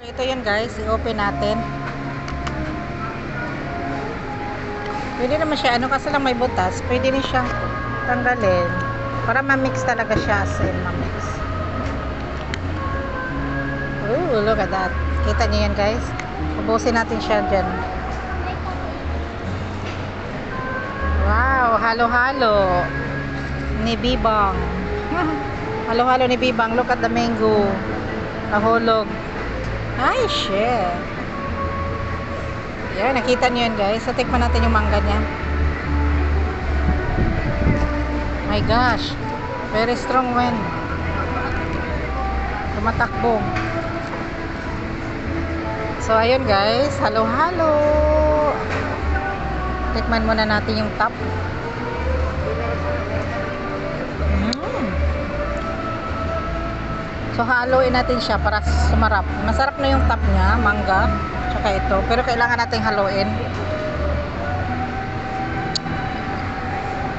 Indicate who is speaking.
Speaker 1: Ito yun guys, i-open natin. Pwede naman siya, ano kasi lang may butas. Pwede rin siyang tanggalin. Para ma-mix talaga siya, as in ma-mix. Ooh, look at that. Kita niyo yan guys. Ubusin natin siya dyan. Wow, halo-halo ni Bibang. Halo-halo ni Bibang. Look at the mango. Nahulog. Ay, shit. Yan, nakita niyo yan guys. So, tikman natin yung mangga niya. My gosh. Very strong wind. Tumatakbo. So, ayun guys. Halo-halo. Tikman muna natin yung top. So, haluin natin siya para sumarap. Masarap na yung top niya, mangga. Tsaka ito. Pero kailangan natin haluin.